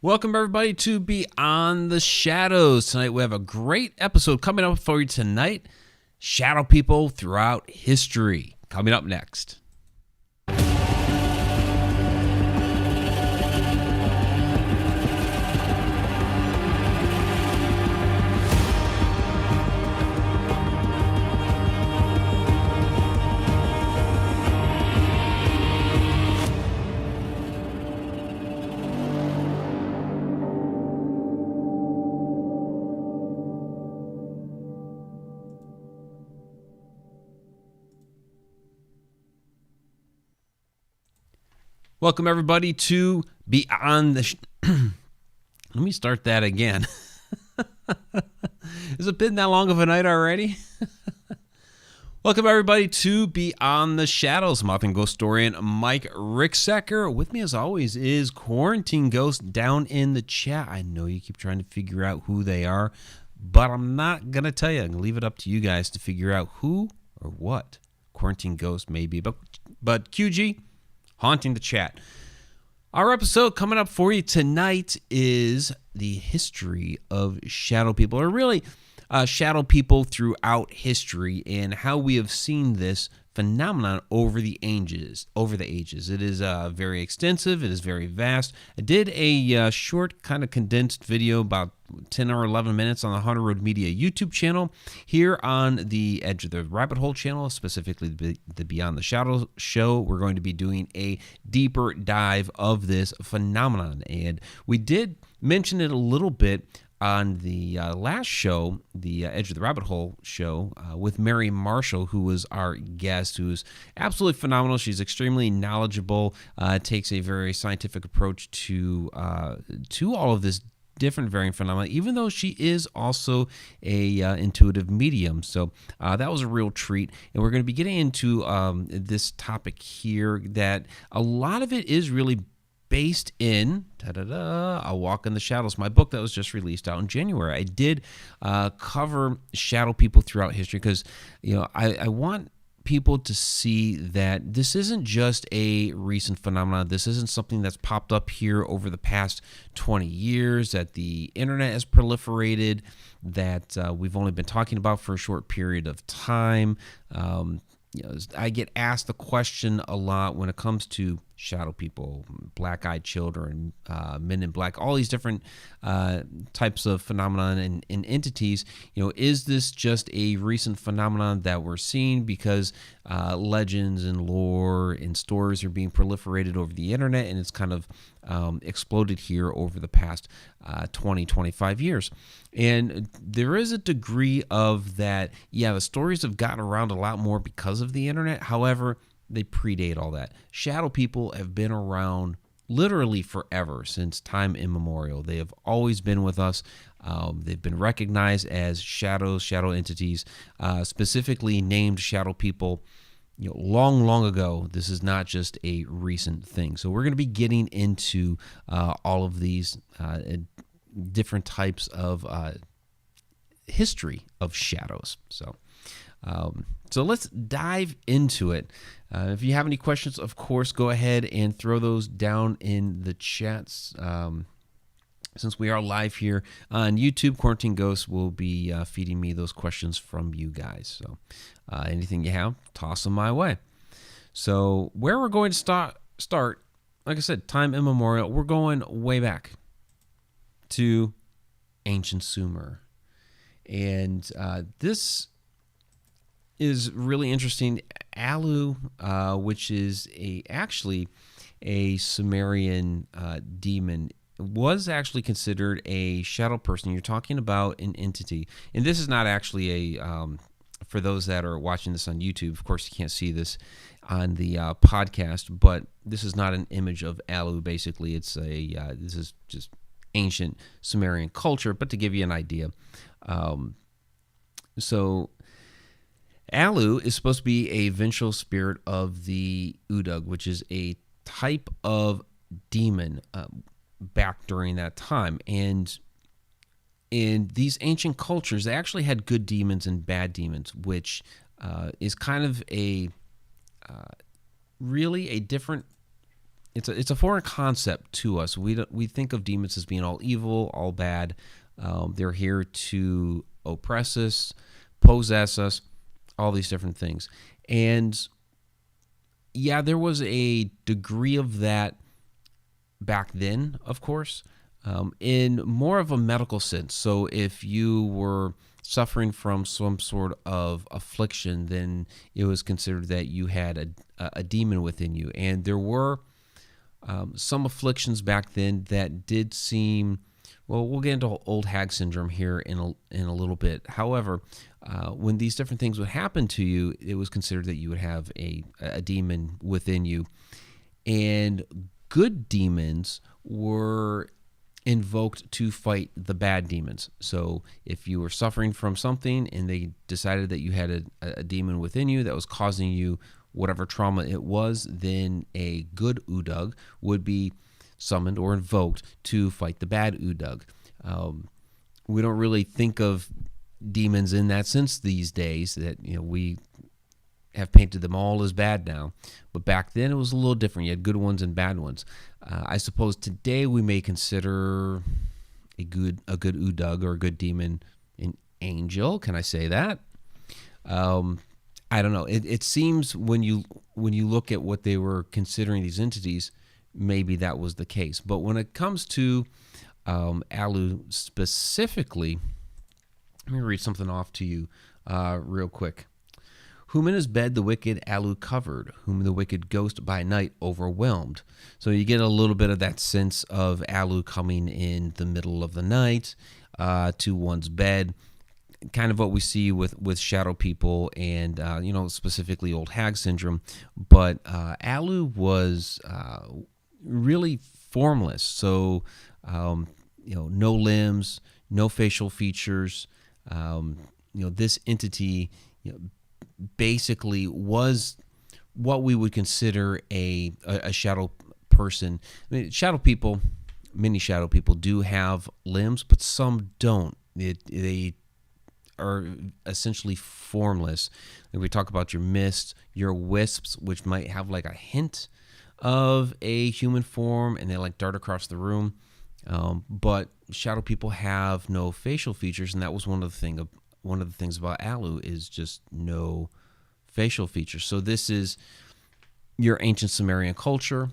Welcome, everybody, to Beyond the Shadows. Tonight, we have a great episode coming up for you tonight. Shadow people throughout history. Coming up next. Welcome, everybody, to Beyond the... Let me start that again. Has it been that long of a night already? Welcome, everybody, to Beyond the Shadows. I'm author and ghost historian Mike Ricksecker. With me, as always, is Quarantine Ghost down in the chat. I know you keep trying to figure out who they are, but I'm not going to tell you. I'm going to leave it up to you guys to figure out who or what Quarantine Ghost may be. But QG... haunting the chat. Our episode coming up for you tonight is the history of shadow people, or really shadow people throughout history, and how we have seen this phenomenon over the ages. It is very extensive. It is very vast. I did a short, kind of condensed video, about 10 or 11 minutes, on the Haunted Road Media YouTube channel. Here on the Edge of the Rabbit Hole channel, specifically the Beyond the Shadows show, we're going to be doing a deeper dive of this phenomenon. And we did mention it a little bit on the last show, the Edge of the Rabbit Hole show, with Mary Marshall, who was our guest, who's absolutely phenomenal. She's extremely knowledgeable, takes a very scientific approach to all of this different varying phenomena, even though she is also a intuitive medium. So that was a real treat. And we're going to be getting into this topic here, that a lot of it is really based in A Walk in the Shadows, my book that was just released out in January. I did cover shadow people throughout history because, I want people to see that this isn't just a recent phenomenon. This isn't something that's popped up here over the past 20 years, that the internet has proliferated, that we've only been talking about for a short period of time. I get asked the question a lot when it comes to shadow people, black-eyed children, men in black, all these different types of phenomenon and entities. Is this just a recent phenomenon that we're seeing because legends and lore and stories are being proliferated over the internet, and it's kind of exploded here over the past 25 years? And there is a degree of that. Yeah, the stories have gotten around a lot more because of the internet. However, they predate all that. Shadow people have been around literally forever, since time immemorial. They have always been with us. They've been recognized as shadow entities, specifically named shadow people, long ago. This is not just a recent thing. So we're going to be getting into all of these different types of history of shadows. So let's dive into it. If you have any questions, of course, go ahead and throw those down in the chats. Since we are live here on YouTube, Quarantine Ghost will be feeding me those questions from you guys. So anything you have, toss them my way. So where we're going to start, like I said, time immemorial, we're going way back to ancient Sumer. And this is really interesting. Alu, which is actually a Sumerian demon, was actually considered a shadow person. You're talking about an entity. And this is not actually for those that are watching this on YouTube, of course you can't see this on the podcast, but this is not an image of Alu. Basically, it's this is just ancient Sumerian culture, but to give you an idea. So Alu is supposed to be a vengeful spirit of the Udug, which is a type of demon back during that time. And in these ancient cultures, they actually had good demons and bad demons, which is kind of a really a different it's a foreign concept to us. We think of demons as being all evil, all bad. They're here to oppress us, possess us, all these different things. And yeah, there was a degree of that back then, of course, in more of a medical sense. So if you were suffering from some sort of affliction, then it was considered that you had a demon within you. And there were some afflictions back then that did seem, well, we'll get into Old Hag Syndrome here in a little bit. However, when these different things would happen to you, it was considered that you would have a demon within you. And good demons were invoked to fight the bad demons. So if you were suffering from something and they decided that you had a demon within you that was causing you whatever trauma it was, then a good Udug would be summoned or invoked to fight the bad Udug. We don't really think of demons in that sense these days, that we have painted them all as bad now. But back then it was a little different. You had good ones and bad ones. I suppose today we may consider a good Udug or a good demon an angel. Can I say that? I don't know. It seems when you look at what they were considering these entities, maybe that was the case. But when it comes to Alu specifically, let me read something off to you real quick. Whom in his bed the wicked Alu covered, whom the wicked ghost by night overwhelmed. So you get a little bit of that sense of Alu coming in the middle of the night to one's bed, kind of what we see with shadow people and specifically Old Hag Syndrome. But Alu was really formless, so no limbs, no facial features. This entity basically was what we would consider a shadow person. I mean, many shadow people do have limbs, but some don't. They are essentially formless. And we talk about your mists, your wisps, which might have like a hint of a human form, and they like dart across the room. But shadow people have no facial features, and that was one of the things about Alu is just no facial features. So this is your ancient Sumerian culture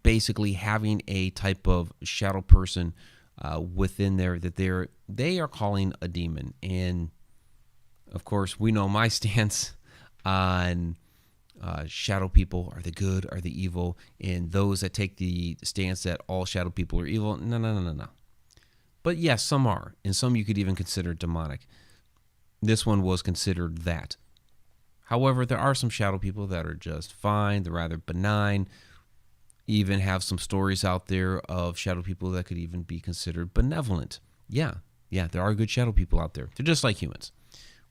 basically having a type of shadow person within there that they are calling a demon. And of course, we know my stance on shadow people. Are they good? Are they evil? And those that take the stance that all shadow people are evil, no. But yes, some are, and some you could even consider demonic. This one was considered that. However, there are some shadow people that are just fine. They're rather benign. Even have some stories out there of shadow people that could even be considered benevolent. Yeah, there are good shadow people out there. They're just like humans.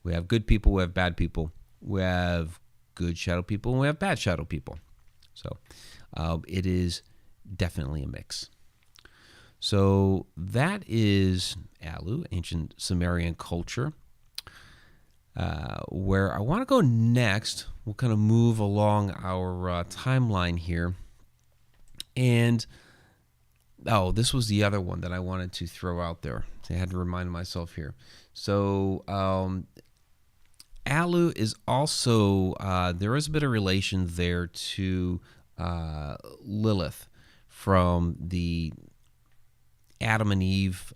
We have good people, we have bad people. We have good shadow people, and we have bad shadow people. So it is definitely a mix. So that is Alu, ancient Sumerian culture. Where I want to go next, we'll kind of move along our timeline here. And, this was the other one that I wanted to throw out there. I had to remind myself here. So Alu is also, there is a bit of relation there to Lilith from the Adam and Eve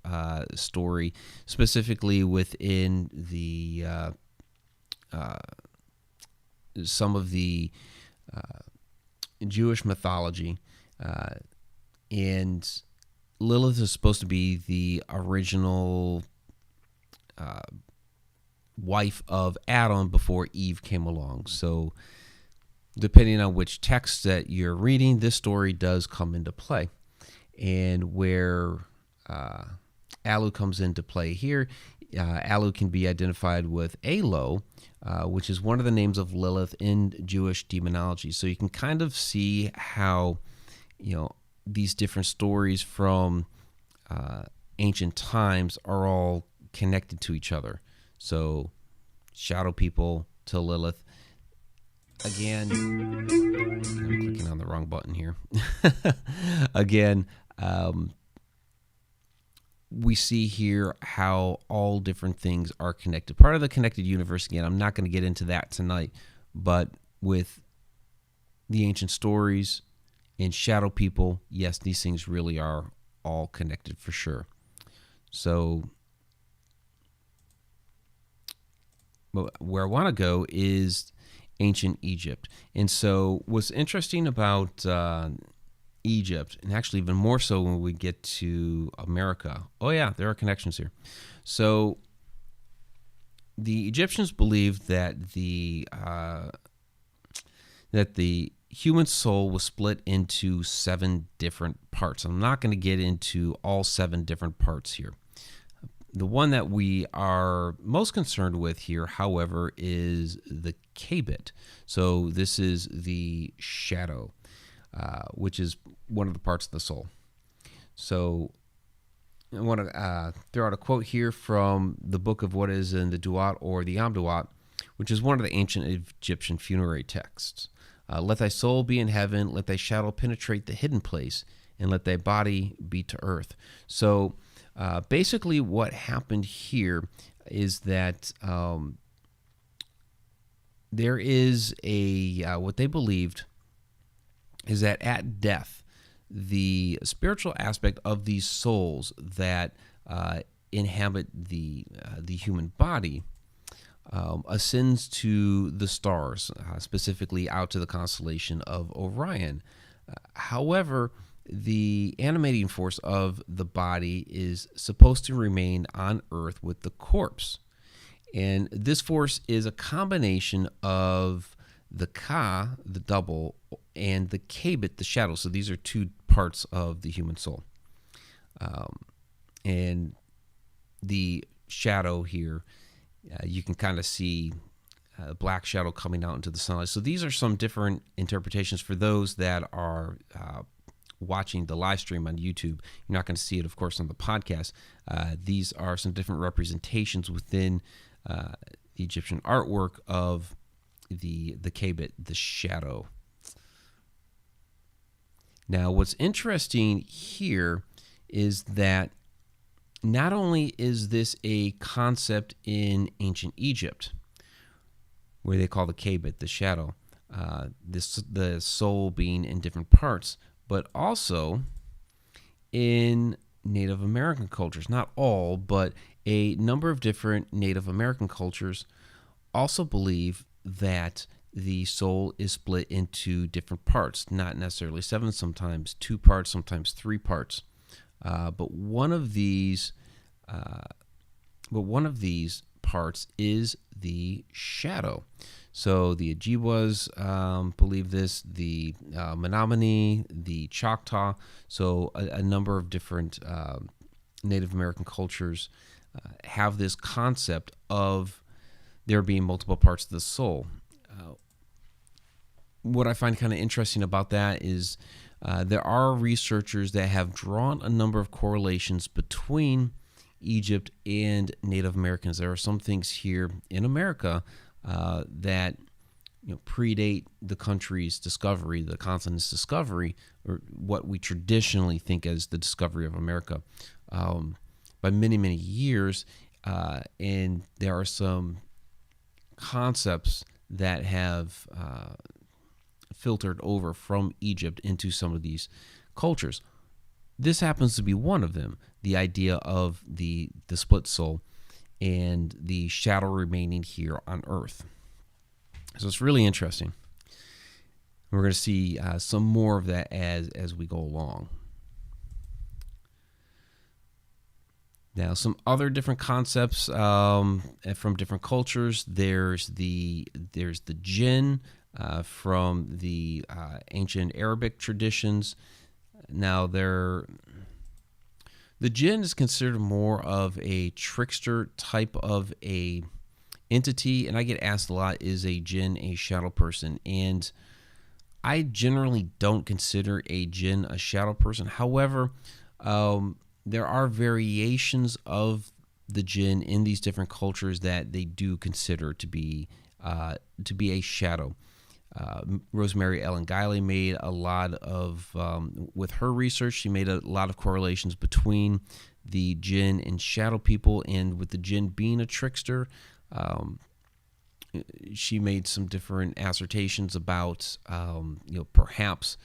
story, specifically within the some of the Jewish mythology, and Lilith is supposed to be the original wife of Adam before Eve came along. So depending on which text that you're reading, this story does come into play. And where Alu comes into play here, Alu can be identified with Alo, which is one of the names of Lilith in Jewish demonology. So you can kind of see how, these different stories from ancient times are all connected to each other. So shadow people to Lilith. again, I'm clicking on the wrong button here. Again, we see here how all different things are connected. Part of the connected universe, again, I'm not going to get into that tonight, but with the ancient stories and shadow people, yes, these things really are all connected for sure. So where I want to go is ancient Egypt. And so what's interesting about Egypt, and actually even more so when we get to America, oh yeah, there are connections here. So the Egyptians believed that the human soul was split into 7 different parts. I'm not going to get into all 7 different parts here. The one that we are most concerned with here, however, is the kabit. So this is the shadow, which is one of the parts of the soul. So I want to throw out a quote here from the book of what is in the Duat or the Amduat, which is one of the ancient Egyptian funerary texts. Let thy soul be in heaven, let thy shadow penetrate the hidden place, and let thy body be to earth. So basically what happened here is that there is what they believed is that at death, the spiritual aspect of these souls that inhabit the human body ascends to the stars, specifically out to the constellation of Orion. However, the animating force of the body is supposed to remain on Earth with the corpse. And this force is a combination of the Ka, the double, and the Kabit, the shadow. So these are 2 parts of the human soul. And the shadow here, you can kind of see a black shadow coming out into the sunlight. So these are some different interpretations for those that are watching the live stream on YouTube. You're not going to see it, of course, on the podcast. These are some different representations within the Egyptian artwork of the kabit, the shadow. Now, what's interesting here is that not only is this a concept in ancient Egypt, where they call the kabit the shadow, the soul being in different parts, but also in Native American cultures. Not all, but a number of different Native American cultures also believe that the soul is split into different parts, not necessarily 7, sometimes 2 parts, sometimes 3 parts. But one of these parts is the shadow. So the Ojibwas believe this, the Menominee, the Choctaw, so a number of different Native American cultures have this concept of there being multiple parts of the soul. What I find kind of interesting about that is there are researchers that have drawn a number of correlations between Egypt and Native Americans. There are some things here in America that predate the country's discovery, the continent's discovery, or what we traditionally think as the discovery of America, by many, many years. And there are some concepts that have filtered over from Egypt into some of these cultures. This happens to be one of them, the idea of the split soul and the shadow remaining here on Earth. So it's really interesting. We're going to see some more of that as we go along. Now, some other different concepts from different cultures. There's the jinn from the ancient Arabic traditions. Now, the jinn is considered more of a trickster type of a entity, and I get asked a lot, is a jinn a shadow person? And I generally don't consider a jinn a shadow person. However, there are variations of the jinn in these different cultures that they do consider to be a shadow. Rosemary Ellen Guiley made a lot of, with her research, she made a lot of correlations between the jinn and shadow people, and with the jinn being a trickster, she made some different assertions about, perhaps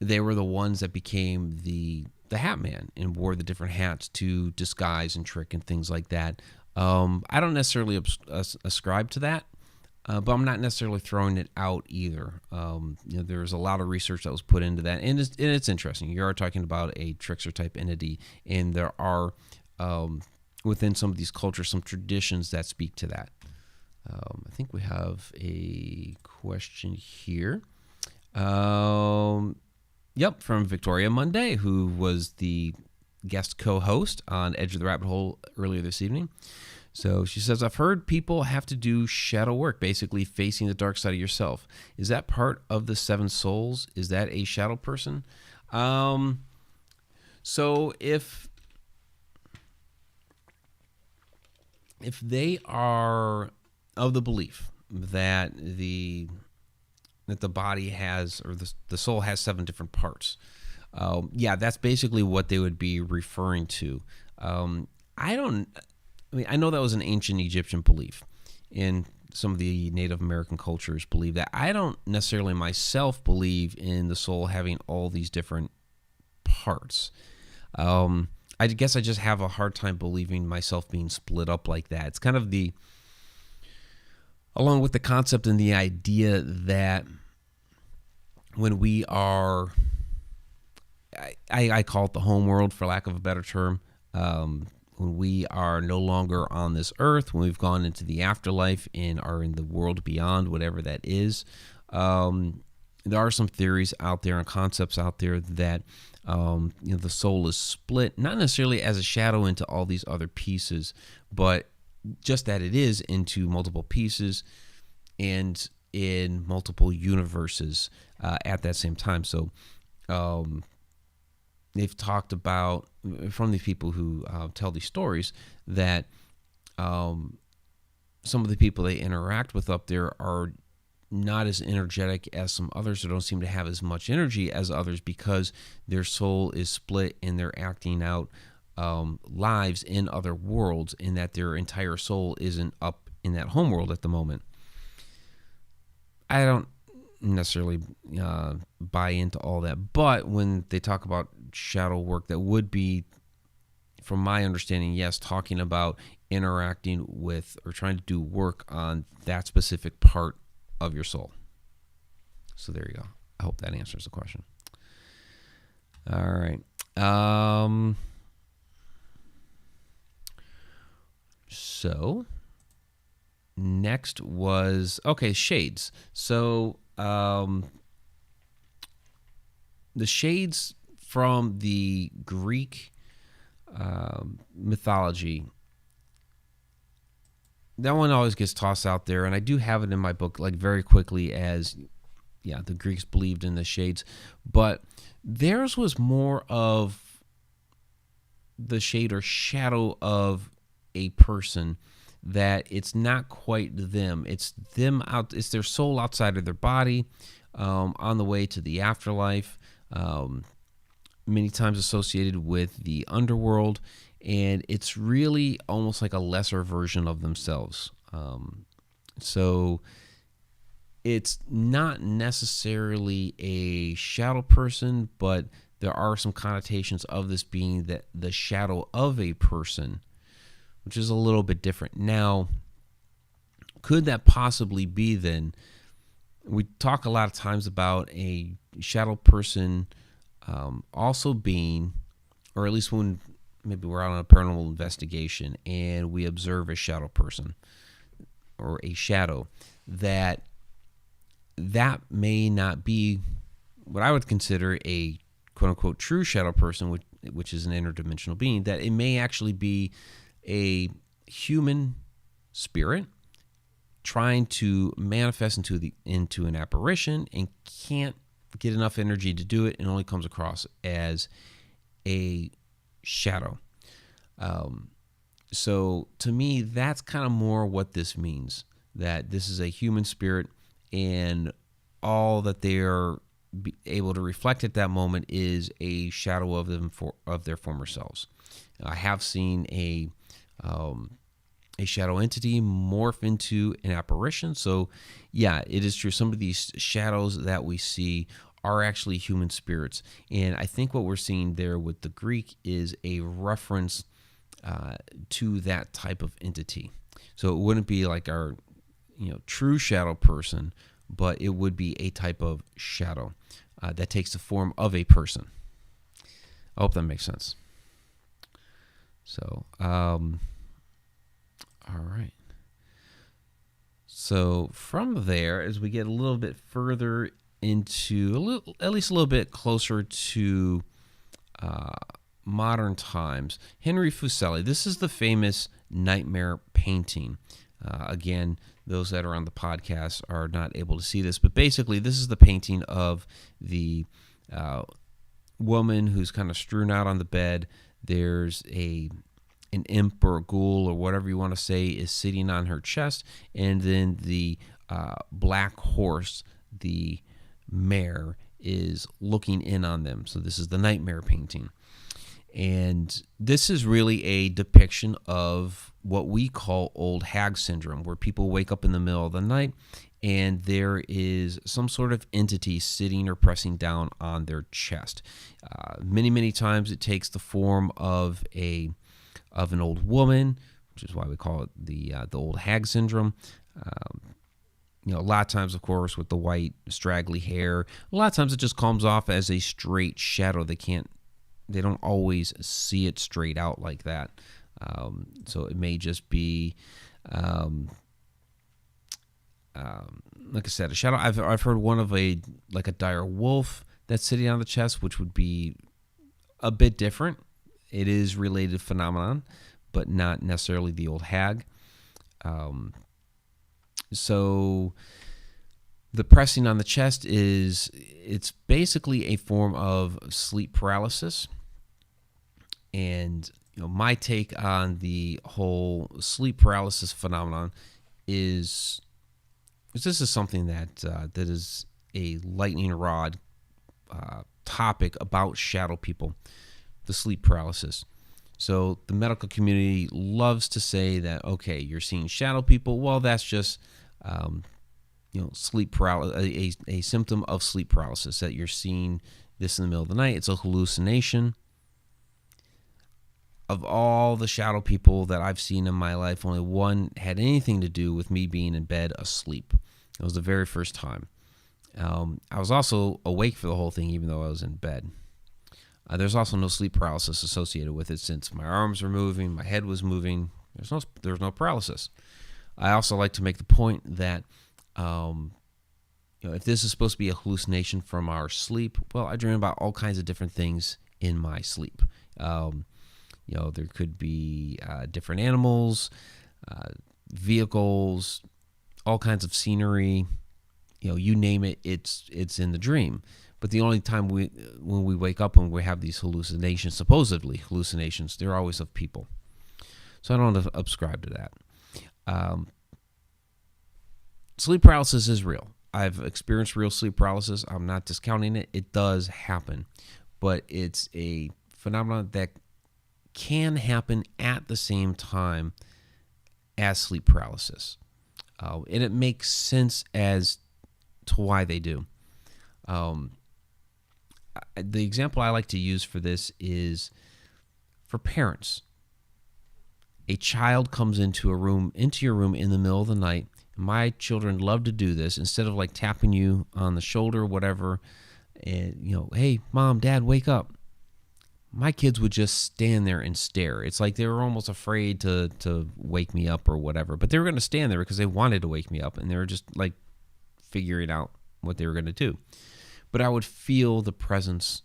they were the ones that became the Hat Man and wore the different hats to disguise and trick and things like that. I don't necessarily ascribe to that, but I'm not necessarily throwing it out either. There's a lot of research that was put into that, and it's interesting. You are talking about a trickster type entity, and there are within some of these cultures some traditions that speak to that. I think we have a question here. Yep, from Victoria Monday, who was the guest co-host on Edge of the Rabbit Hole earlier this evening. So she says, I've heard people have to do shadow work, basically facing the dark side of yourself. Is that part of the seven souls? Is that a shadow person? So if they are of the belief that the body has, or the soul has 7 different parts, that's basically what they would be referring to. I know that was an ancient Egyptian belief, and some of the Native American cultures believe that. I don't necessarily myself believe in the soul having all these different parts. I guess I just have a hard time believing myself being split up like that. It's kind of along with the concept and the idea that when we are, I call it the home world for lack of a better term, when we are no longer on this earth, when we've gone into the afterlife and are in the world beyond, whatever that is, there are some theories out there and concepts out there that the soul is split, not necessarily as a shadow into all these other pieces, but just that it is into multiple pieces and in multiple universes at that same time. So they've talked about, from these people who tell these stories, that some of the people they interact with up there are not as energetic as some others, or don't seem to have as much energy as others, because their soul is split and they're acting out lives in other worlds, in that their entire soul isn't up in that home world at the moment. I don't necessarily buy into all that, but when they talk about shadow work, that would be, from my understanding, yes, talking about interacting with or trying to do work on that specific part of your soul. So there you go. I hope that answers the question. All right. So next was, shades. So the shades from the Greek mythology, that one always gets tossed out there, and I do have it in my book, like, very quickly, as the Greeks believed in the shades, but theirs was more of the shade or shadow of a person, that it's not quite them. It's them out. It's their soul outside of their body, on the way to the afterlife. Many times associated with the underworld, and it's really almost like a lesser version of themselves. So it's not necessarily a shadow person, but there are some connotations of this being that the shadow of a person, which is a little bit different. Now, could that possibly be then? We talk a lot of times about a shadow person also being, or at least when maybe we're out on a paranormal investigation and we observe a shadow person or a shadow, that may not be what I would consider a quote-unquote true shadow person, which is an interdimensional being, that it may actually be a human spirit trying to manifest into an apparition and can't get enough energy to do it, and only comes across as a shadow. So to me, that's kind of more what this means, that this is a human spirit and all that they are able to reflect at that moment is a shadow of them of their former selves. I have seen a shadow entity morph into an apparition. So, yeah, it is true. Some of these shadows that we see are actually human spirits, and I think what we're seeing there with the Greek is a reference to that type of entity. So it wouldn't be like our, true shadow person, but it would be a type of shadow that takes the form of a person. I hope that makes sense. So, all right. So from there, as we get a little bit further into, at least a little bit closer to modern times, Henry Fuseli, this is the famous nightmare painting. Again, those that are on the podcast are not able to see this, but basically this is the painting of the woman who's kind of strewn out on the bed. There's an imp or a ghoul or whatever you want to say is sitting on her chest, and then the black horse, the mare, is looking in on them. So this is the nightmare painting. And this is really a depiction of what we call Old Hag Syndrome, where people wake up in the middle of the night and there is some sort of entity sitting or pressing down on their chest. Many, many times it takes the form of an old woman, which is why we call it the Old Hag Syndrome. A lot of times, of course, with the white straggly hair, a lot of times it just comes off as a straight shadow. They don't always see it straight out like that. So it may just be, like I said, a shadow. I've heard one of a dire wolf that's sitting on the chest, which would be a bit different. It is related phenomenon, but not necessarily the old hag. So the pressing on the chest it's basically a form of sleep paralysis. And my take on the whole sleep paralysis phenomenon is this is something that is a lightning rod topic about shadow people, the sleep paralysis. So the medical community loves to say that, okay, you're seeing shadow people. Well, that's just sleep paralysis, a symptom of sleep paralysis, that you're seeing this in the middle of the night. It's a hallucination. Of all the shadow people that I've seen in my life, only one had anything to do with me being in bed asleep. It was the very first time. I was also awake for the whole thing, even though I was in bed. There's also no sleep paralysis associated with it, since my arms were moving, my head was moving. There's no paralysis. I also like to make the point that if this is supposed to be a hallucination from our sleep, well, I dream about all kinds of different things in my sleep. There could be different animals, vehicles, all kinds of scenery. You name it, it's in the dream. But the only time when we wake up and we have these hallucinations, supposedly hallucinations, they're always of people. So I don't subscribe to that. Sleep paralysis is real. I've experienced real sleep paralysis. I'm not discounting it. It does happen. But it's a phenomenon that can happen at the same time as sleep paralysis. And it makes sense as to why they do. The example I like to use for this is for parents. A child comes into your room in the middle of the night. My children love to do this. Instead of like tapping you on the shoulder or whatever, and hey, mom, dad, wake up. My kids would just stand there and stare. It's like they were almost afraid to wake me up or whatever. But they were going to stand there because they wanted to wake me up, and they were just like figuring out what they were going to do. But I would feel the presence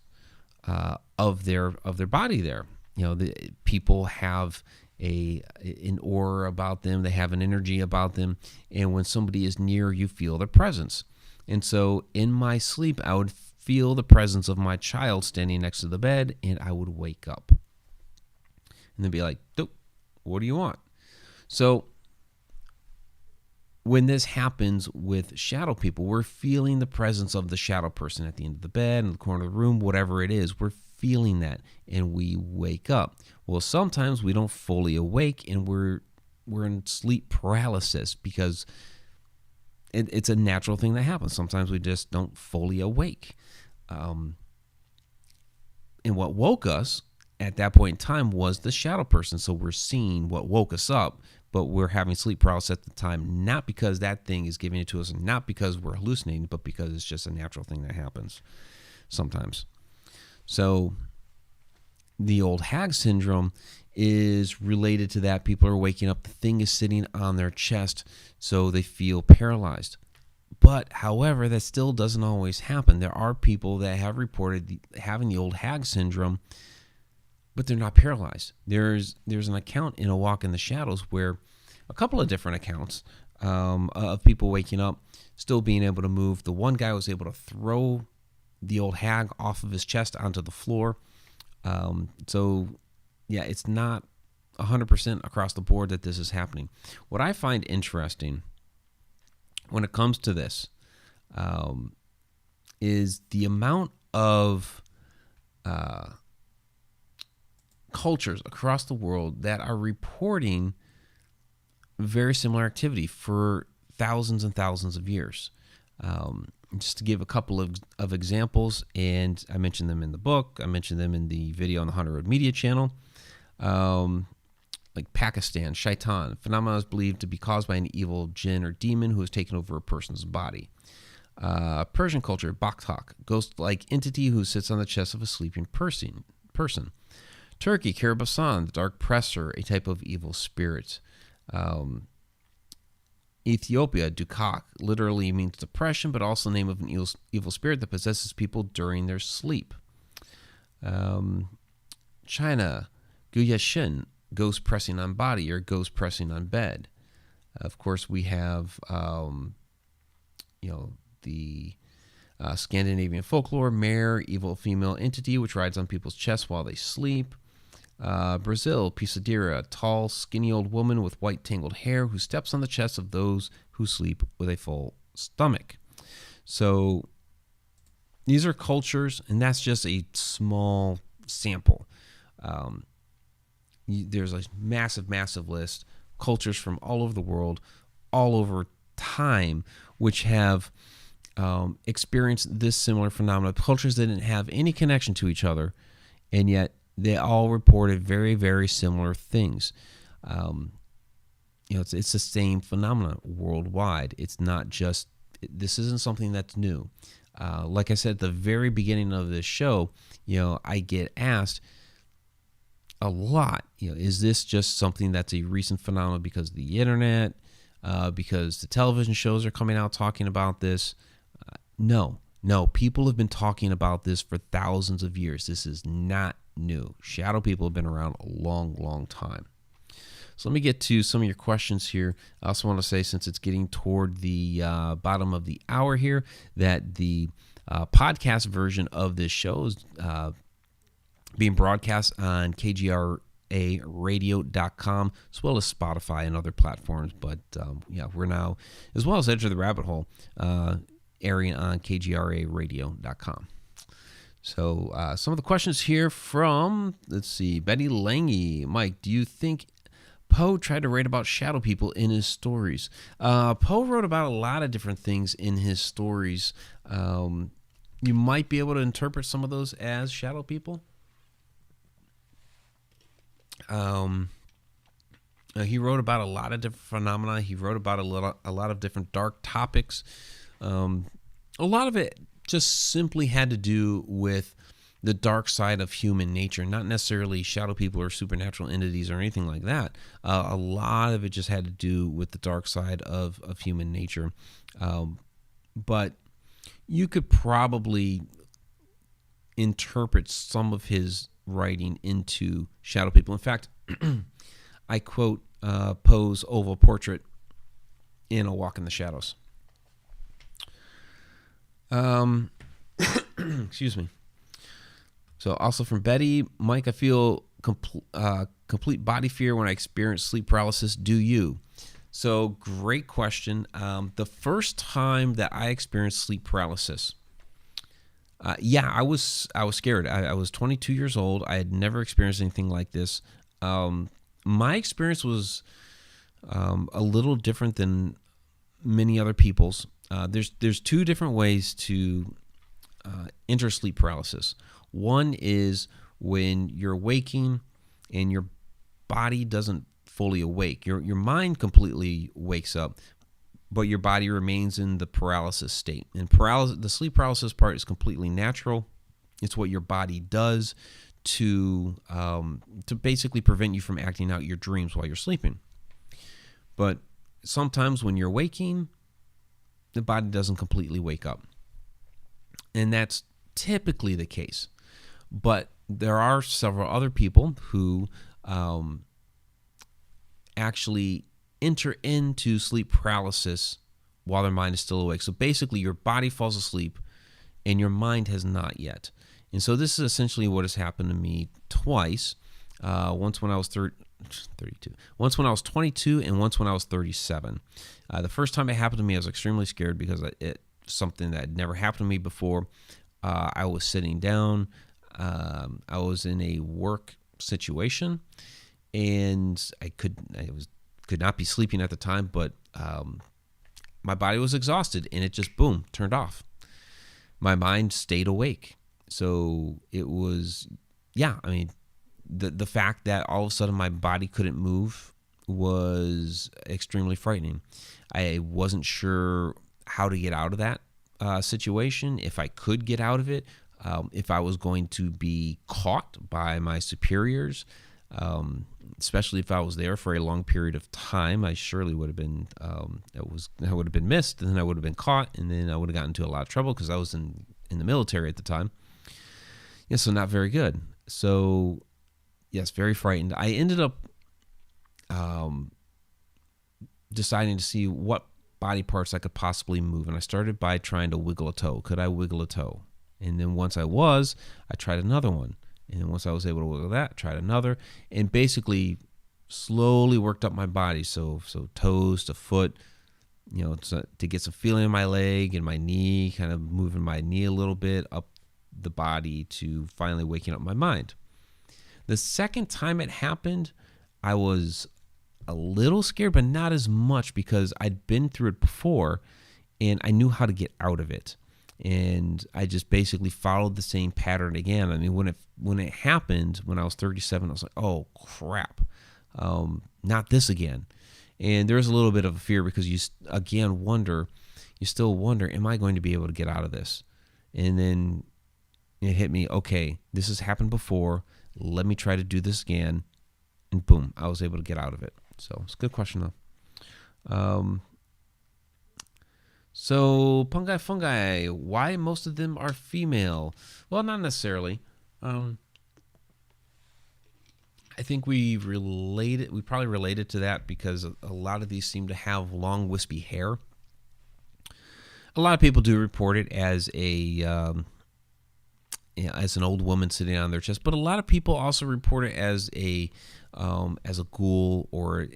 of their body there. The people have an aura about them. They have an energy about them. And when somebody is near, you feel their presence. And so in my sleep, I would feel the presence of my child standing next to the bed, and I would wake up. And then be like, what do you want? So when this happens with shadow people, we're feeling the presence of the shadow person at the end of the bed, in the corner of the room, whatever it is. We're feeling that, and we wake up. Well, sometimes we don't fully awake, and we're in sleep paralysis because it's a natural thing that happens. Sometimes we just don't fully awake. And what woke us at that point in time was the shadow person. So we're seeing what woke us up, but we're having sleep paralysis at the time, not because that thing is giving it to us, and not because we're hallucinating, but because it's just a natural thing that happens sometimes. So the Old Hag Syndrome is related to that. People are waking up, the thing is sitting on their chest, so they feel paralyzed. But, however, that still doesn't always happen. There are people that have reported having the Old Hag Syndrome, but they're not paralyzed. There's an account in A Walk in the Shadows where a couple of different accounts of people waking up, still being able to move. The one guy was able to throw the old hag off of his chest onto the floor. So, yeah, it's not 100% across the board that this is happening. What I find interesting when it comes to this is the amount of cultures across the world that are reporting very similar activity for thousands and thousands of years. Just to give a couple of examples, and I mentioned them in the book, I mentioned them in the video on the Hunter Road Media channel. Like Pakistan, shaitan, phenomena is believed to be caused by an evil jinn or demon who has taken over a person's body. Persian culture, Bakhtak, ghost-like entity who sits on the chest of a sleeping person. Turkey, Karabasan, the dark presser, a type of evil spirit. Ethiopia, Dukak, literally means depression, but also the name of an evil spirit that possesses people during their sleep. China, Guyashin, ghost pressing on body or ghost pressing on bed. Of course, we have, the Scandinavian folklore, mare, evil female entity which rides on people's chests while they sleep. Brazil, Pisadira, tall, skinny old woman with white tangled hair who steps on the chests of those who sleep with a full stomach. So these are cultures, and that's just a small sample. There's a massive, massive list. Cultures from all over the world, all over time, which have experienced this similar phenomenon. Cultures that didn't have any connection to each other, and yet they all reported very, very similar things. It's the same phenomenon worldwide. It's not just, this isn't something that's new. Like I said at the very beginning of this show, I get asked a lot, is this just something that's a recent phenomenon because of the internet, because the television shows are coming out talking about this? No, people have been talking about this for thousands of years. This is not new. Shadow people have been around a long, long time. So let me get to some of your questions here. I also want to say, since it's getting toward the bottom of the hour here, that the podcast version of this show is being broadcast on KGRAradio.com, as well as Spotify and other platforms. But we're now, as well as Edge of the Rabbit Hole, airing on KGRAradio.com. So some of the questions here from, let's see, Betty Lange. Mike, do you think Poe tried to write about shadow people in his stories? Poe wrote about a lot of different things in his stories. You might be able to interpret some of those as shadow people. He wrote about a lot of different phenomena. He wrote about a lot of different dark topics. A lot of it just simply had to do with the dark side of human nature, not necessarily shadow people or supernatural entities or anything like that. A lot of it just had to do with the dark side of human nature. But you could probably interpret some of his writing into shadow people. In fact, I quote Poe's oval portrait in A Walk in the Shadows. Excuse me. So also from Betty, Mike, I feel complete body fear when I experience sleep paralysis. Do you? So great question. The first time that I experienced sleep paralysis, I was scared. I was 22 years old. I had never experienced anything like this. My experience was a little different than many other people's. There's two different ways to enter sleep paralysis. One is when you're waking and your body doesn't fully awake. Your mind completely wakes up, but your body remains in the paralysis state. And the sleep paralysis part is completely natural. It's what your body does to basically prevent you from acting out your dreams while you're sleeping. But sometimes when you're waking, the body doesn't completely wake up. And that's typically the case. But there are several other people who actually enter into sleep paralysis while their mind is still awake. So basically, your body falls asleep and your mind has not yet. And so this is essentially what has happened to me twice. Once when I was 32. Once when I was 22 and once when I was 37. The first time it happened to me, I was extremely scared because it's something that had never happened to me before. I was sitting down. I was in a work situation, and I could not be sleeping at the time, but my body was exhausted, and it just boom turned off. My mind stayed awake, so it was the fact that all of a sudden my body couldn't move was extremely frightening. I wasn't sure how to get out of that situation, if I could get out of it, if I was going to be caught by my superiors, especially if I was there for a long period of time. I surely would have been, I would have been missed, and then I would have been caught, and then I would have gotten into a lot of trouble because I was in the military at the time. Yeah, so not very good. So yes, very frightened. I ended up deciding to see what body parts I could possibly move, and I started by trying to wiggle a toe. Could I wiggle a toe? And then once I tried another one. And then once I was able to wiggle that, I tried another, and basically slowly worked up my body. So toes to foot, to get some feeling in my leg and my knee, kind of moving my knee a little bit up the body to finally waking up my mind. The second time it happened, I was a little scared, but not as much because I'd been through it before and I knew how to get out of it. And I just basically followed the same pattern again. I mean, when it happened, when I was 37, I was like, oh, crap, not this again. And there's a little bit of a fear because you still wonder, am I going to be able to get out of this? And then it hit me, okay, this has happened before. Let me try to do this again. And boom, I was able to get out of it. So it's a good question, though. So fungi, why most of them are female? Well, not necessarily. I think we probably related to that because a lot of these seem to have long, wispy hair. A lot of people do report it as as an old woman sitting on their chest, but a lot of people also report it as a ghoul, or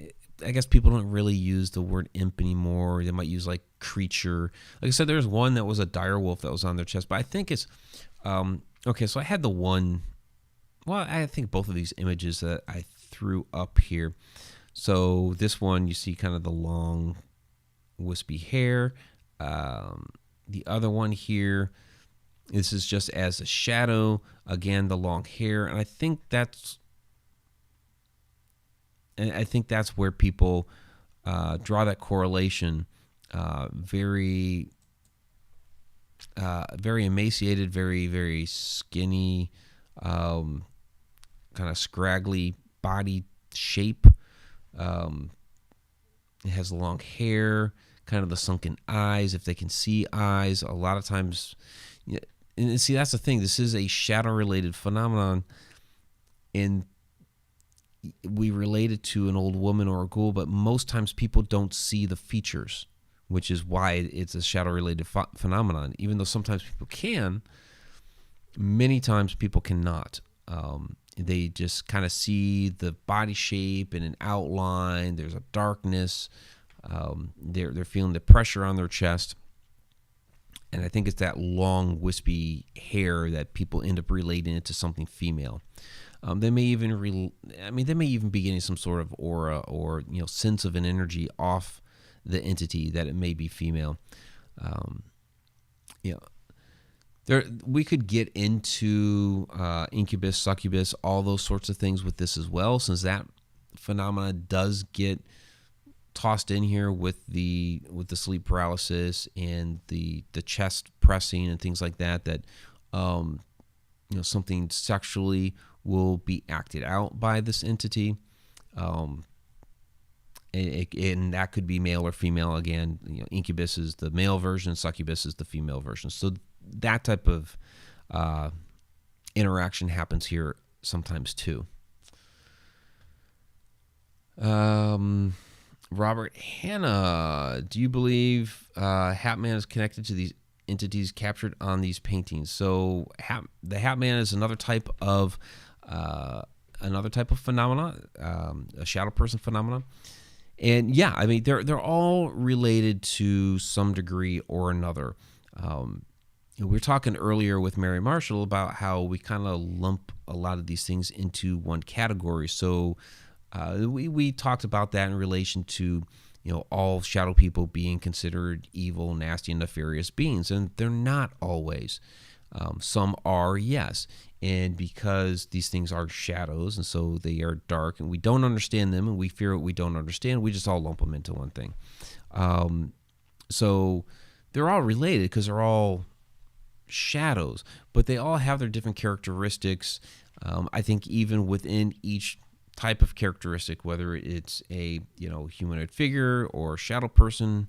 I guess people don't really use the word imp anymore. They might use like creature. Like I said, there's one that was a dire wolf that was on their chest, but I think it's okay. So I had the one. Well, I think both of these images that I threw up here. So this one, you see kind of the long, wispy hair. The other one here, this is just as a shadow. Again, the long hair, and I think that's where people draw that correlation. Very emaciated, very, very skinny, kind of scraggly body shape. It has long hair, kind of the sunken eyes, if they can see eyes. A lot of times, and see, that's the thing. This is a shadow-related phenomenon, and we relate it to an old woman or a ghoul, but most times people don't see the features, which is why it's a shadow-related phenomenon. Even though sometimes people can, many times people cannot. They just kind of see the body shape and an outline. There's a darkness. They're feeling the pressure on their chest. And I think it's that long, wispy hair that people end up relating it to something female. They may even be getting some sort of aura or sense of an energy off the entity that it may be female. We could get into incubus, succubus, all those sorts of things with this as well, since that phenomena does get tossed in here with the sleep paralysis and the chest pressing and things like that. That something sexually will be acted out by this entity, and that could be male or female. Again, incubus is the male version, succubus is the female version. So that type of interaction happens here sometimes too. Robert Hanna, do you believe Hat Man is connected to these entities captured on these paintings? So the Hat Man is another type of phenomena, a shadow person phenomena. And yeah, I mean they're all related to some degree or another. We were talking earlier with Mary Marshall about how we kind of lump a lot of these things into one category. So we talked about that in relation to all shadow people being considered evil, nasty, and nefarious beings, and they're not always. Some are, yes, and because these things are shadows, and so they are dark, and we don't understand them, and we fear what we don't understand, we just all lump them into one thing. So they're all related because they're all shadows, but they all have their different characteristics. I think even within each type of characteristic, whether it's a humanoid figure or shadow person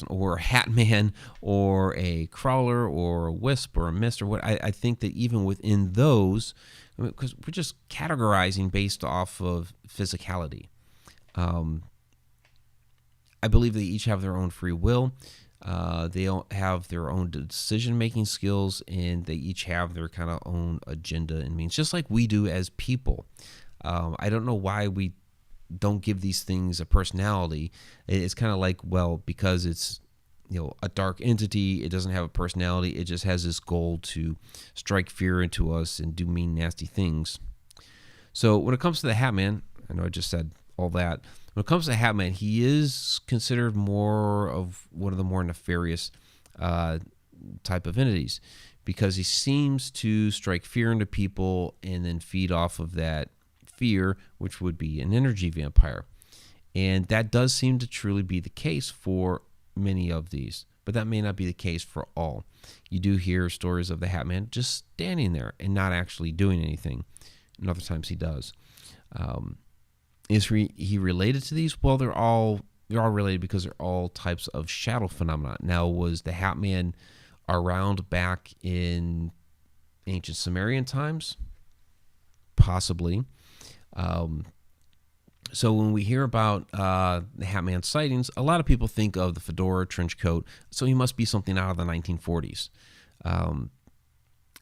or a hat man or a crawler or a wisp or a mist or what, I think that even within those, because we're just categorizing based off of physicality, I believe they each have their own free will. They all have their own decision-making skills, and they each have their kind of own agenda and means, just like we do as people. I don't know why we don't give these things a personality. It's kind of like, well, because it's a dark entity, it doesn't have a personality. It just has this goal to strike fear into us and do mean, nasty things. So when it comes to the Hat Man, I know I just said all that. When it comes to Hat Man, he is considered more of one of the more nefarious type of entities, because he seems to strike fear into people and then feed off of that fear, which would be an energy vampire. And that does seem to truly be the case for many of these, but that may not be the case for all. You do hear stories of the Hat Man just standing there and not actually doing anything, and other times he does. Is he related to these? Well, they're all related because they're all types of shadow phenomena. Now, was the Hat Man around back in ancient Sumerian times? Possibly. So when we hear about the Hat Man sightings, a lot of people think of the fedora, trench coat, so he must be something out of the 1940s.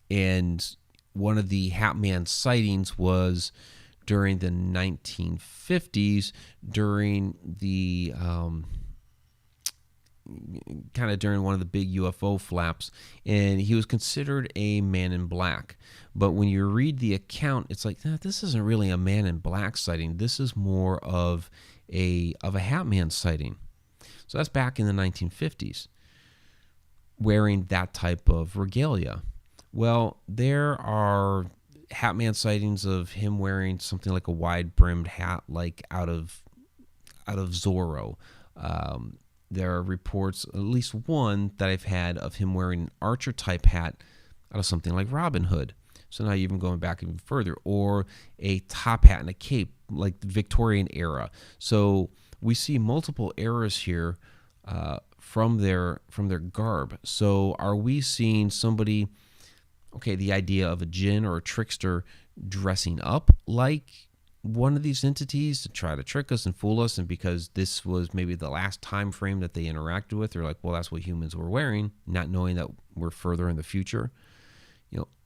And one of the Hat Man sightings was during the 1950s, during the during one of the big UFO flaps, and he was considered a man in black. But when you read the account, it's like, this isn't really a man in black sighting. This is more of a Hat Man sighting. So that's back in the 1950s, wearing that type of regalia. Well, there are Hat Man sightings of him wearing something like a wide-brimmed hat, like out of Zorro. There are reports, at least one that I've had, of him wearing an archer-type hat out of something like Robin Hood. So now you're even going back even further. Or a top hat and a cape, like the Victorian era. So we see multiple eras here from their garb. So are we seeing somebody, okay, the idea of a djinn or a trickster dressing up like one of these entities to try to trick us and fool us, and because this was maybe the last time frame that they interacted with, they're like, well, that's what humans were wearing, not knowing that we're further in the future,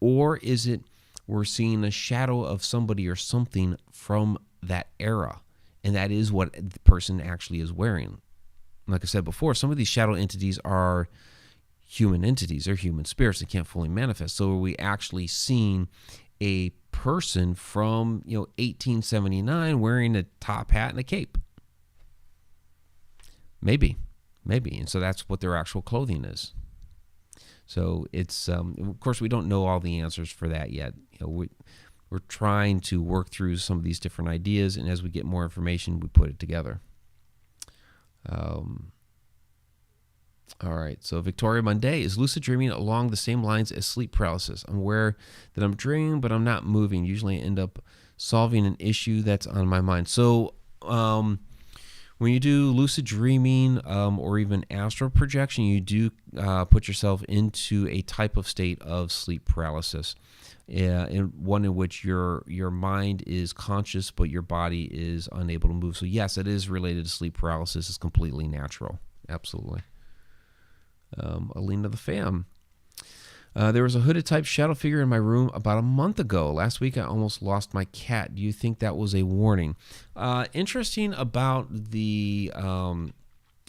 or is it we're seeing a shadow of somebody or something from that era, and that is what the person actually is wearing. Like I said before, some of these shadow entities are human entities. They're human spirits that can't fully manifest. So are we actually seeing a person from 1879 wearing a top hat and a cape? Maybe. And so that's what their actual clothing is. So it's of course we don't know all the answers for that yet. We're trying to work through some of these different ideas, and as we get more information, we put it together. All right, so Victoria Monday, is lucid dreaming along the same lines as sleep paralysis? I'm aware that I'm dreaming, but I'm not moving. Usually I end up solving an issue that's on my mind. So when you do lucid dreaming or even astral projection, you do put yourself into a type of state of sleep paralysis, in one in which your mind is conscious, but your body is unable to move. So yes, it is related to sleep paralysis. It's completely natural. Absolutely. Alina the Fam. There was a hooded type shadow figure in my room about a month ago. Last week I almost lost my cat. Do you think that was a warning? Interesting about the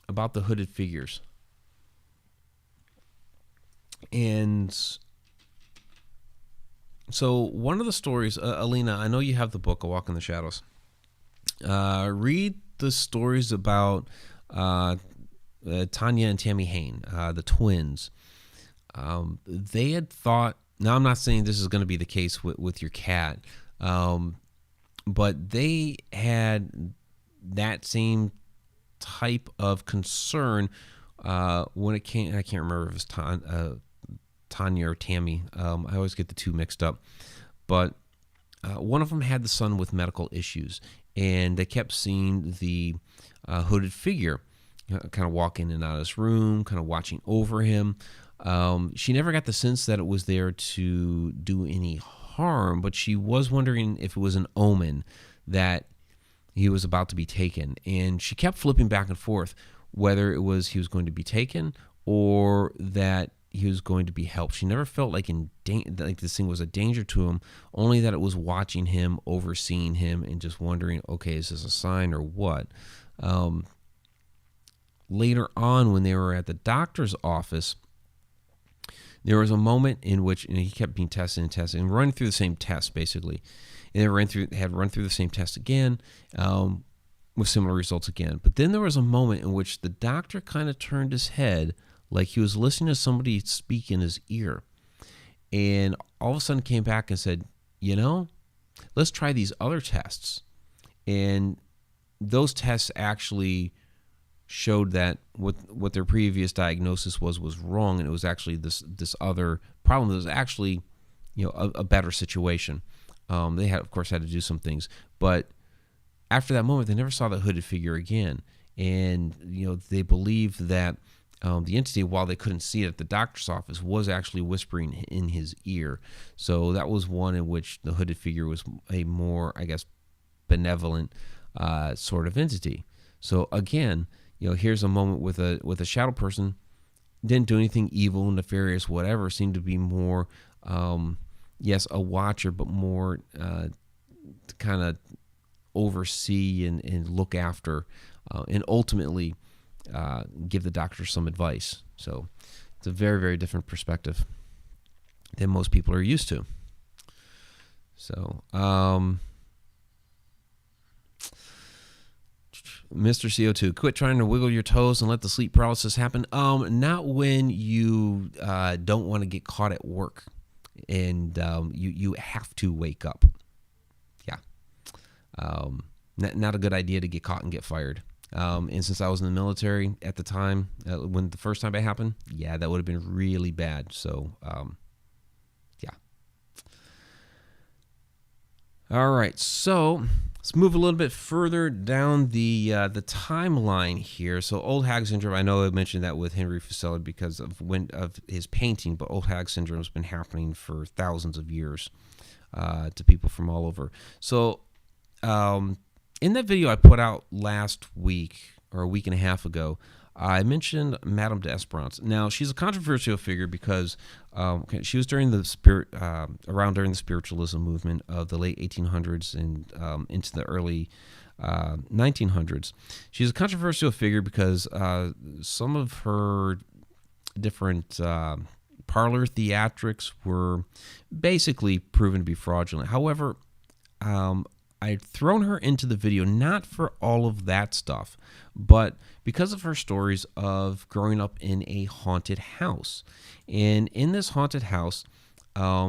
hooded figures. And so one of the stories, Alina, I know you have the book, A Walk in the Shadows. Read the stories about Tanya and Tammy Hain, the twins. They had thought, now I'm not saying this is going to be the case with your cat, but they had that same type of concern when it came, I can't remember if it was Tanya or Tammy. I always get the two mixed up. But one of them had the son with medical issues, and they kept seeing the hooded figure kind of walk in and out of his room, kind of watching over him. She never got the sense that it was there to do any harm, but she was wondering if it was an omen that he was about to be taken. And she kept flipping back and forth whether it was he was going to be taken or that he was going to be helped. She never felt like like this thing was a danger to him, only that it was watching him, overseeing him, and just wondering, okay, is this a sign or what? Later on, when they were at the doctor's office, there was a moment in which he kept being tested and running through the same test, basically. And they had run through the same test again with similar results again. But then there was a moment in which the doctor kind of turned his head like he was listening to somebody speak in his ear. And all of a sudden came back and said, let's try these other tests. And those tests actually showed that what their previous diagnosis was wrong, and it was actually this other problem that was actually a better situation. They had to do some things, but after that moment they never saw the hooded figure again, and they believed that the entity, while they couldn't see it at the doctor's office, was actually whispering in his ear. So that was one in which the hooded figure was a more, I guess, benevolent sort of entity. So again, here's a moment with a shadow person, didn't do anything evil, nefarious, whatever, seemed to be more, yes, a watcher, but more to kind of oversee and look after, and ultimately give the doctor some advice. So it's a very, very different perspective than most people are used to. So, Mr. CO2, quit trying to wiggle your toes and let the sleep paralysis happen. Not when you don't want to get caught at work and you have to wake up. Yeah. Not a good idea to get caught and get fired. And since I was in the military at the time, when the first time it happened, yeah, that would have been really bad. So, yeah. All right, so let's move a little bit further down the timeline here. So, Old Hag Syndrome, I know I mentioned that with Henry Fuseli because of his painting, but Old Hag Syndrome has been happening for thousands of years to people from all over. So, in that video I put out last week or a week and a half ago, I mentioned Madame d'Esperance. Now, she's a controversial figure because she was during the spiritualism movement of the late 1800s and into the early 1900s. She's a controversial figure because some of her different parlor theatrics were basically proven to be fraudulent. However, I'd thrown her into the video not for all of that stuff, but because of her stories of growing up in a haunted house. And in this haunted house,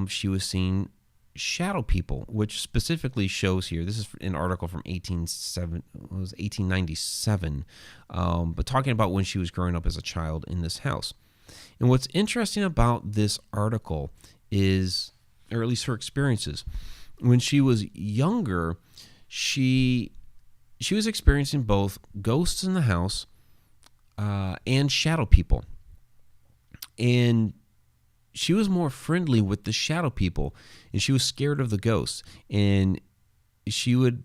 she was seeing shadow people, which specifically shows here. This is an article from 1897, but talking about when she was growing up as a child in this house. And what's interesting about this article is, or at least her experiences, when she was younger, she was experiencing both ghosts in the house and shadow people. And she was more friendly with the shadow people, and she was scared of the ghosts. And she would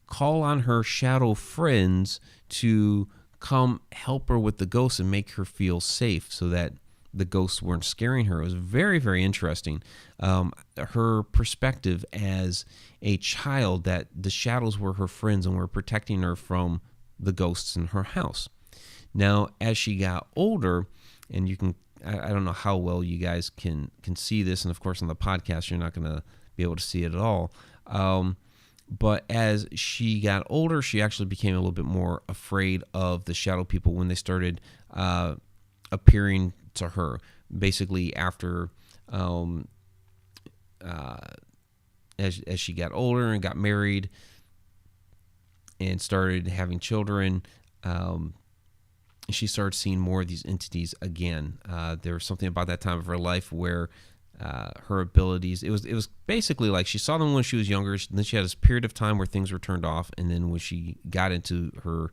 call on her shadow friends to come help her with the ghosts and make her feel safe so that the ghosts weren't scaring her. It was very, very interesting. Her perspective as a child, that the shadows were her friends and were protecting her from the ghosts in her house. Now, as she got older, and you can, I don't know how well you guys can see this, and of course on the podcast you're not going to be able to see it at all. But as she got older, she actually became a little bit more afraid of the shadow people when they started appearing to her. Basically, after as she got older and got married and started having children, she started seeing more of these entities again. There was something about that time of her life where her abilities, it was basically like she saw them when she was younger, and then she had this period of time where things were turned off, and then when she got into her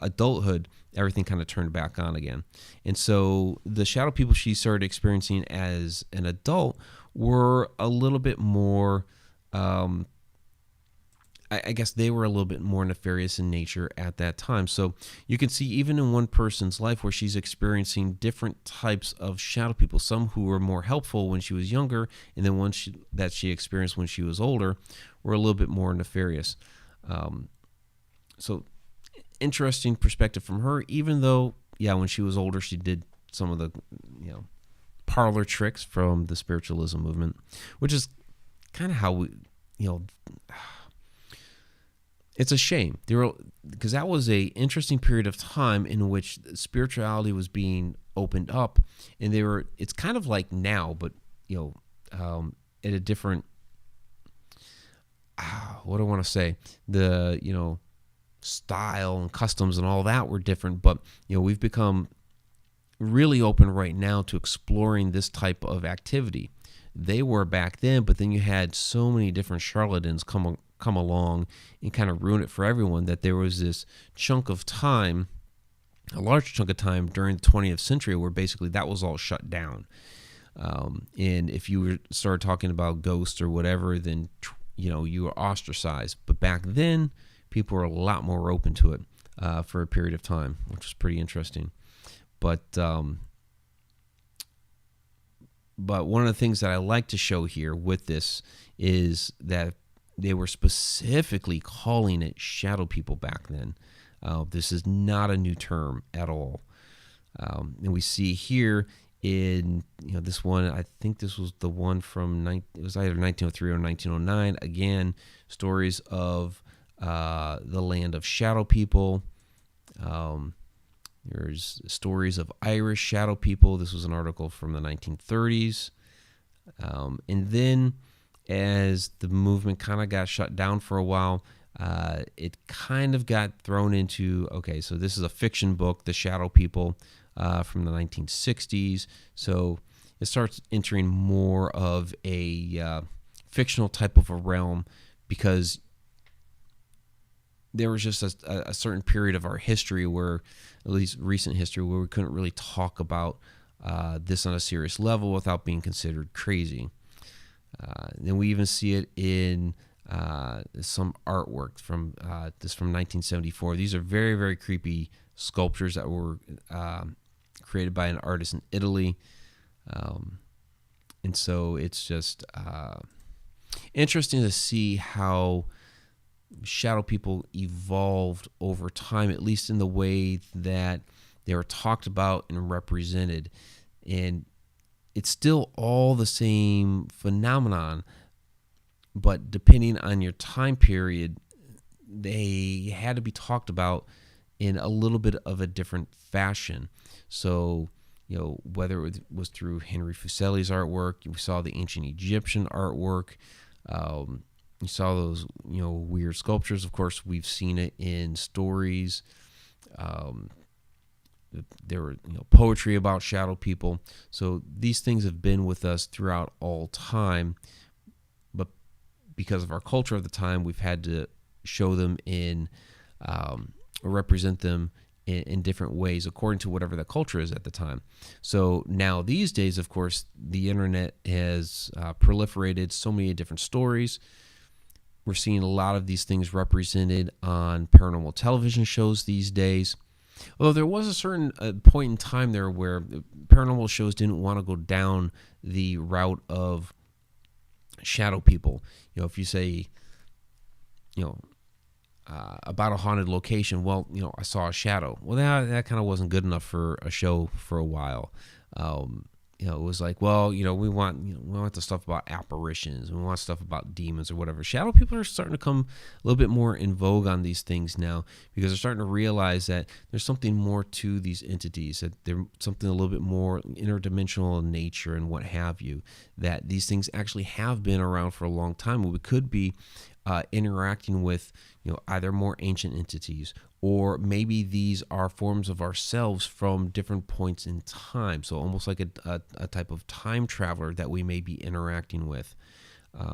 adulthood, everything kind of turned back on again. And so the shadow people she started experiencing as an adult were a little bit more, I guess they were a little bit more nefarious in nature at that time. So you can see even in one person's life where she's experiencing different types of shadow people, some who were more helpful when she was younger, and then ones that she experienced when she was older were a little bit more nefarious. So interesting perspective from her, even though, when she was older, she did some of the, parlor tricks from the spiritualism movement, which is kind of how we, it's a shame. Because that was a interesting period of time in which spirituality was being opened up, and it's kind of like now, but, at a different, what do I want to say? The, style and customs and all that were different, but we've become really open right now to exploring this type of activity. They were back then, but then you had so many different charlatans come along and kind of ruin it for everyone, that there was this chunk of time, a large chunk of time during the 20th century where basically that was all shut down. And if you started talking about ghosts or whatever, then you were ostracized. But back then, people were a lot more open to it for a period of time, which was pretty interesting. But one of the things that I like to show here with this is that they were specifically calling it shadow people back then. This is not a new term at all. And we see here in this one, I think this was the one from it was either 1903 or 1909. Again, stories of the land of shadow people. There's stories of Irish shadow people. This was an article from the 1930s. And then as the movement kind of got shut down for a while, it kind of got thrown into, okay, so this is a fiction book, The Shadow People, from the 1960s. So it starts entering more of a fictional type of a realm, because there was just a certain period of our history where, at least recent history, where we couldn't really talk about this on a serious level without being considered crazy. Then we even see it in some artwork from 1974. These are very, very creepy sculptures that were created by an artist in Italy. And so it's just interesting to see how shadow people evolved over time, at least in the way that they were talked about and represented. And it's still all the same phenomenon, but depending on your time period, they had to be talked about in a little bit of a different fashion. So, whether it was through Henry Fuseli's artwork, we saw the ancient Egyptian artwork, you saw those, weird sculptures. Of course, we've seen it in stories. There were, poetry about shadow people. So these things have been with us throughout all time. But because of our culture of the time, we've had to show them in, or represent them in different ways according to whatever the culture is at the time. So now these days, of course, the internet has proliferated so many different stories. We're seeing a lot of these things represented on paranormal television shows these days. Although there was a certain point in time there where paranormal shows didn't want to go down the route of shadow people. If you say, about a haunted location, well, I saw a shadow. Well, that kind of wasn't good enough for a show for a while. It was like, well, we want the stuff about apparitions, we want stuff about demons or whatever. Shadow people are starting to come a little bit more in vogue on these things now, because they're starting to realize that there's something more to these entities, that they're something a little bit more interdimensional in nature and what have you, that these things actually have been around for a long time. We could be interacting with, either more ancient entities, or maybe these are forms of ourselves from different points in time. So almost like a type of time traveler that we may be interacting with.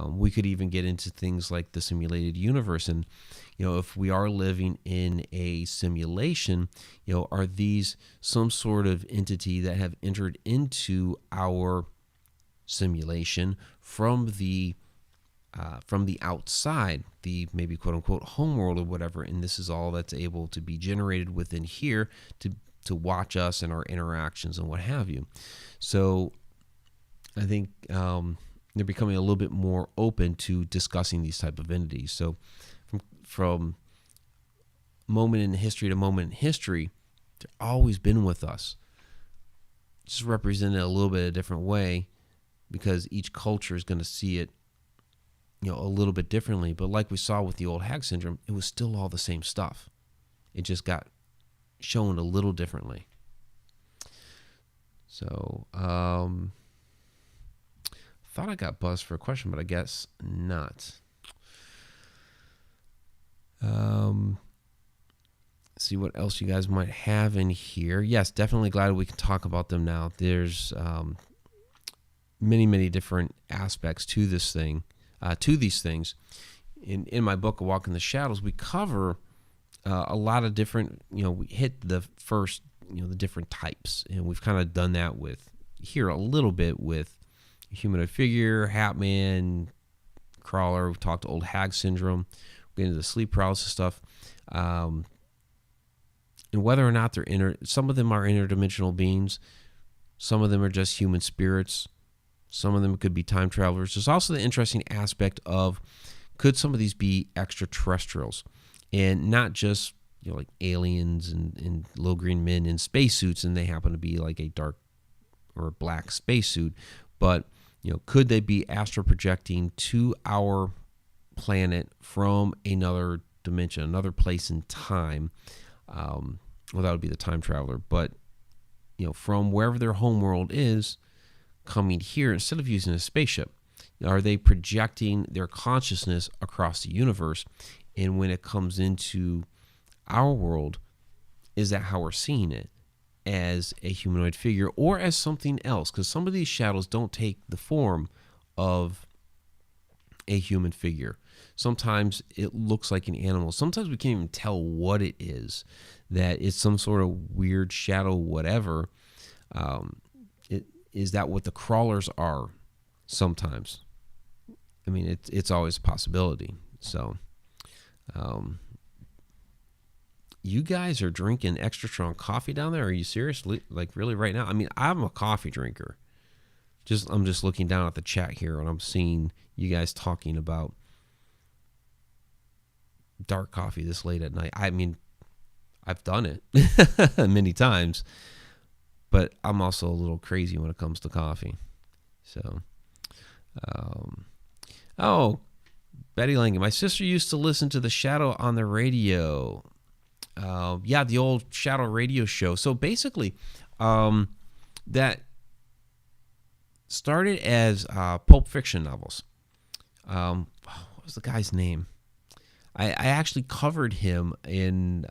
We could even get into things like the simulated universe. And, if we are living in a simulation, are these some sort of entity that have entered into our simulation from the outside, the maybe quote unquote homeworld or whatever, and this is all that's able to be generated within here to watch us and our interactions and what have you. So I think they're becoming a little bit more open to discussing these type of entities. So from moment in history to moment in history, they've always been with us, just represented a little bit a different way, because each culture is going to see it a little bit differently. But like we saw with the Old Hag Syndrome, it was still all the same stuff. It just got shown a little differently. So, thought I got buzzed for a question, but I guess not. See what else you guys might have in here. Yes, definitely glad we can talk about them now. There's many different aspects to this thing. To these things. In my book, A Walk in the Shadows, we cover a lot of different, we hit the first, the different types. And we've kind of done that with here a little bit with humanoid figure, Hat Man, Crawler. We've talked Old Hag Syndrome. We get into the sleep paralysis stuff. And whether or not they're some of them are interdimensional beings. Some of them are just human spirits. Some of them could be time travelers. There's also the interesting aspect of, could some of these be extraterrestrials, and not just like aliens and little green men in spacesuits, and they happen to be like a dark or black spacesuit, but could they be astral projecting to our planet from another dimension, another place in time? Well, that would be the time traveler, but from wherever their homeworld is, coming here instead of using a spaceship. Are they projecting their consciousness across the universe? And when it comes into our world, is that how we're seeing it? As a humanoid figure or as something else? Because some of these shadows don't take the form of a human figure. Sometimes it looks like an animal. Sometimes we can't even tell what it is, that it's some sort of weird shadow, whatever. Is that what the crawlers are? Sometimes. I mean, it's always a possibility. So, you guys are drinking extra strong coffee down there? Are you serious? Like really right now? I mean, I'm a coffee drinker. I'm just looking down at the chat here and I'm seeing you guys talking about dark coffee this late at night. I mean, I've done it many times, but I'm also a little crazy when it comes to coffee. So, oh, Betty Lange, my sister used to listen to The Shadow on the radio. Yeah, the old Shadow radio show. So basically, that started as Pulp Fiction novels. What was the guy's name? I actually covered him in,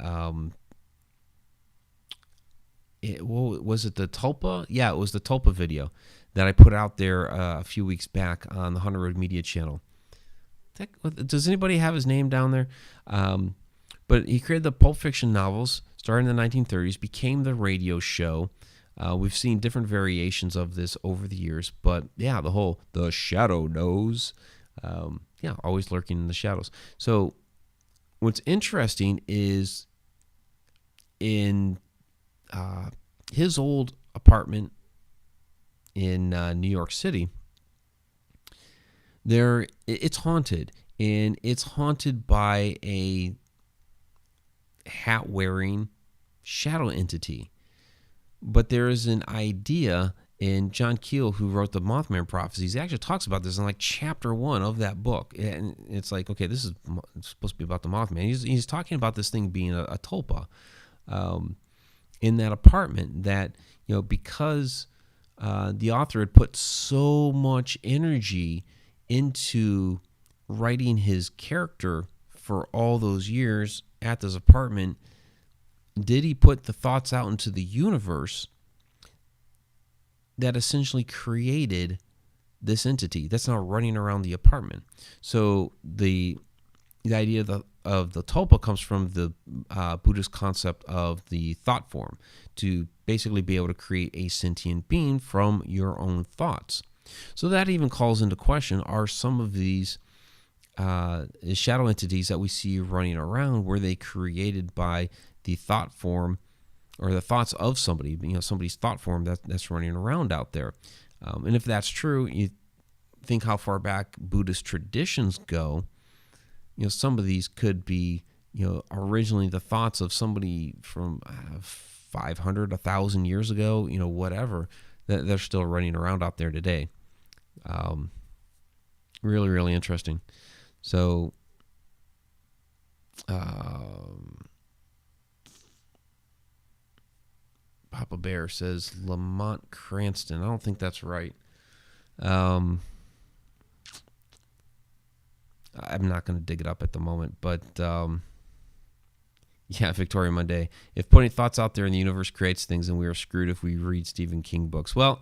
was it the Tulpa? Yeah, it was the Tulpa video that I put out there a few weeks back on the Hunter Road Media channel. Does anybody have his name down there? But he created the Pulp Fiction novels, started in the 1930s, became the radio show. We've seen different variations of this over the years, but yeah, the shadow knows. Yeah, always lurking in the shadows. So what's interesting is in his old apartment in New York City, it's haunted, and it's haunted by a hat-wearing shadow entity. But there is an idea, and John Keel, who wrote the Mothman Prophecies, actually talks about this in like chapter 1 of that book. And it's like, okay, this is supposed to be about the Mothman. He's talking about this thing being a tulpa in that apartment, that, because the author had put so much energy into writing his character for all those years at this apartment, did he put the thoughts out into the universe that essentially created this entity that's now running around the apartment. So the idea of the tulpa comes from the Buddhist concept of the thought form, to basically be able to create a sentient being from your own thoughts. So that even calls into question, are some of these shadow entities that we see running around, were they created by the thought form or the thoughts of somebody, somebody's thought form that's running around out there? And if that's true, you think how far back Buddhist traditions go. Some of these could be, originally the thoughts of somebody from 500, 1,000 years ago, whatever, that they're still running around out there today. Really, really interesting. So, Papa Bear says Lamont Cranston. I don't think that's right. I'm not going to dig it up at the moment, but yeah, Victoria Monday. If putting thoughts out there in the universe creates things, then we are screwed if we read Stephen King books. Well,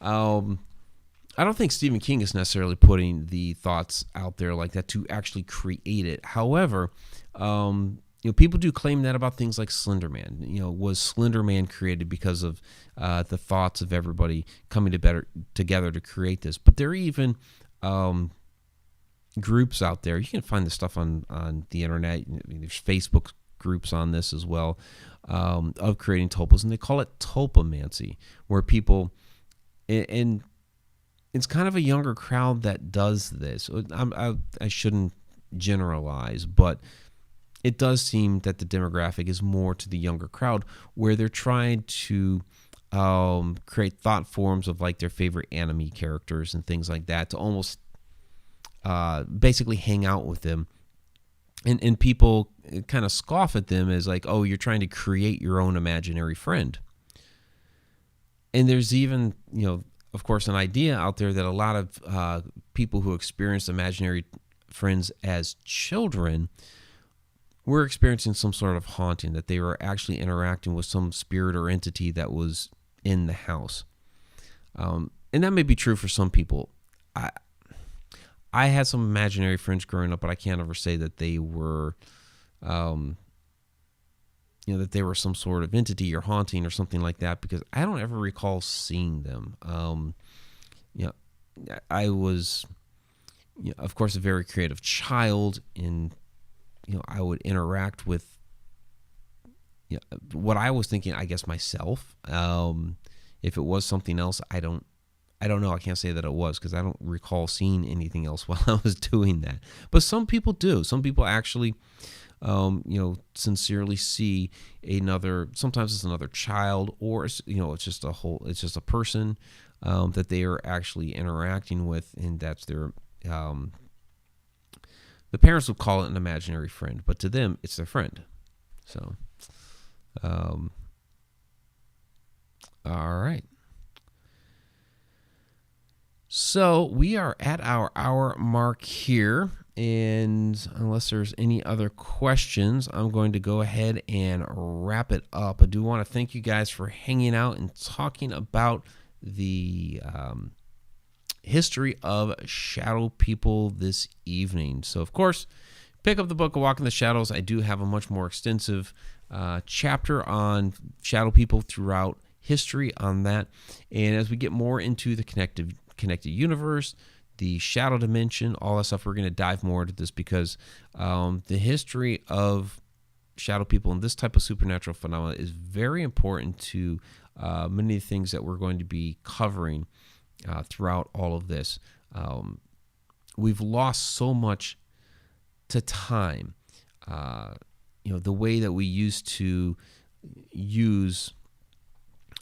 I don't think Stephen King is necessarily putting the thoughts out there like that to actually create it. However, people do claim that about things like Slender Man. Was Slender Man created because of the thoughts of everybody coming together to create this? But there are even groups out there. You can find this stuff on the internet. There's Facebook groups on this as well, of creating tulpas, and they call it tulpamancy, where people, and it's kind of a younger crowd that does this. I shouldn't generalize, but it does seem that the demographic is more to the younger crowd, where they're trying to create thought forms of like their favorite anime characters and things like that, to almost basically hang out with them. And people kind of scoff at them as like, oh, you're trying to create your own imaginary friend. And there's even, of course, an idea out there that a lot of people who experienced imaginary friends as children were experiencing some sort of haunting, that they were actually interacting with some spirit or entity that was in the house. And that may be true for some people. I had some imaginary friends growing up, but I can't ever say that they were, that they were some sort of entity or haunting or something like that, because I don't ever recall seeing them. I was, of course, a very creative child, and I would interact with what I was thinking, I guess, myself. If it was something else, I don't I don't know. I can't say that it was because I don't recall seeing anything else while I was doing that. But some people do. Some people actually, sincerely see another. Sometimes it's another child, or it's just a person that they are actually interacting with, and that's their. The parents would call it an imaginary friend, but to them, it's their friend. So, all right. So we are at our hour mark here, and unless there's any other questions, I'm going to go ahead and wrap it up. I do want to thank you guys for hanging out and talking about the history of shadow people this evening. So, of course, pick up the book, A Walk in the Shadows. I do have a much more extensive chapter on shadow people throughout history on that. And as we get more into the connected universe, the shadow dimension, all that stuff, we're going to dive more into this because the history of shadow people and this type of supernatural phenomena is very important to many of the things that we're going to be covering throughout all of this. We've lost so much to time. The way that we used to use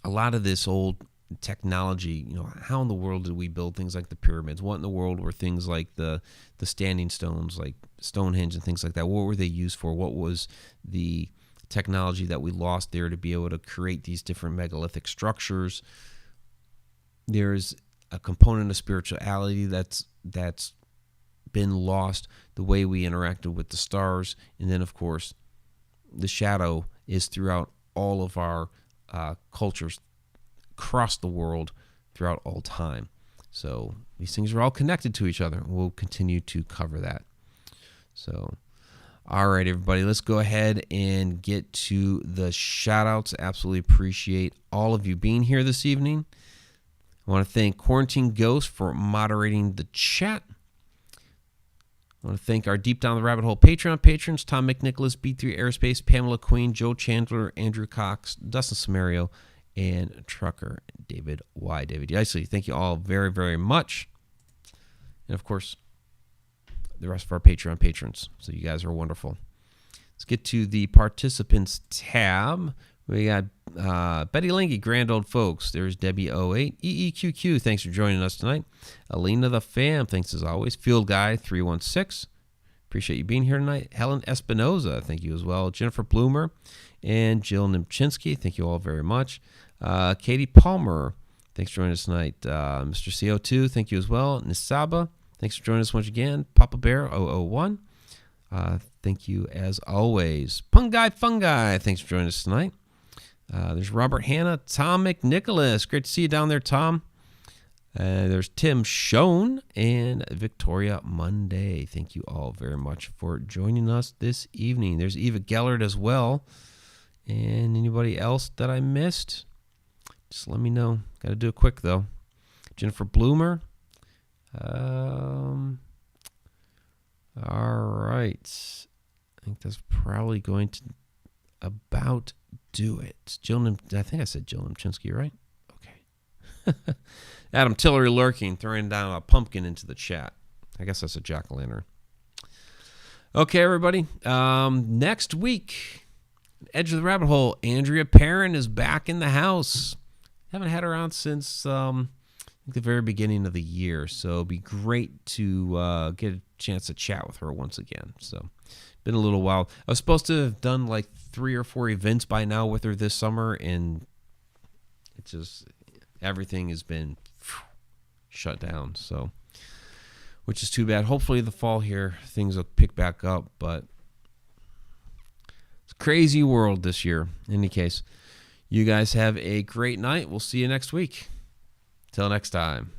a lot of this old technology, how in the world did we build things like the pyramids? What in the world were things like the standing stones, like Stonehenge and things like that? What were they used for? What was the technology that we lost there to be able to create these different megalithic structures? There's a component of spirituality that's been lost, the way we interacted with the stars, and then, of course, the shadow is throughout all of our cultures across the world throughout all time. So these things are all connected to each other. We'll continue to cover that. So, all right, everybody, let's go ahead and get to the shout-outs. Absolutely appreciate all of you being here this evening. I want to thank Quarantine Ghost for moderating the chat. I want to thank our Deep Down the Rabbit Hole Patreon patrons, Tom McNicholas, B3 Aerospace, Pamela Queen, Joe Chandler, Andrew Cox, Dustin Samario, and Trucker David Y. David Isley. Thank you all very, very much. And, of course, the rest of our Patreon patrons. So you guys are wonderful. Let's get to the participants tab. We got Betty Lingy, Grand Old Folks. There's Debbie 08. EEQQ, thanks for joining us tonight. Alina the Fam, thanks as always. Field Guy 316. Appreciate you being here tonight. Helen Espinoza, thank you as well. Jennifer Bloomer and Jill Nimchinsky, thank you all very much. Katie Palmer, thanks for joining us tonight. Mr. CO2, thank you as well. Nisaba, thanks for joining us once again. Papa Bear 001, thank you as always. Fungi, thanks for joining us tonight. There's Robert Hanna, Tom McNicholas. Great to see you down there, Tom. There's Tim Schoen and Victoria Monday. Thank you all very much for joining us this evening. There's Eva Gellert as well. And anybody else that I missed, just let me know. Got to do it quick, though. Jennifer Bloomer. All right. I think that's probably going to about do it. I think I said Jill Nimchinsky, right? Okay. Adam Tillery lurking, throwing down a pumpkin into the chat. I guess that's a jack-o'-lantern. Okay, everybody. Next week, Edge of the Rabbit Hole, Andrea Perrin is back in the house. Haven't had her on since the very beginning of the year, so it'd be great to get a chance to chat with her once again. So, been a little while. I was supposed to have done like 3 or 4 events by now with her this summer, and it just everything has been shut down. So, which is too bad. Hopefully, the fall here things will pick back up, but it's a crazy world this year. In any case, you guys have a great night. We'll see you next week. Till next time.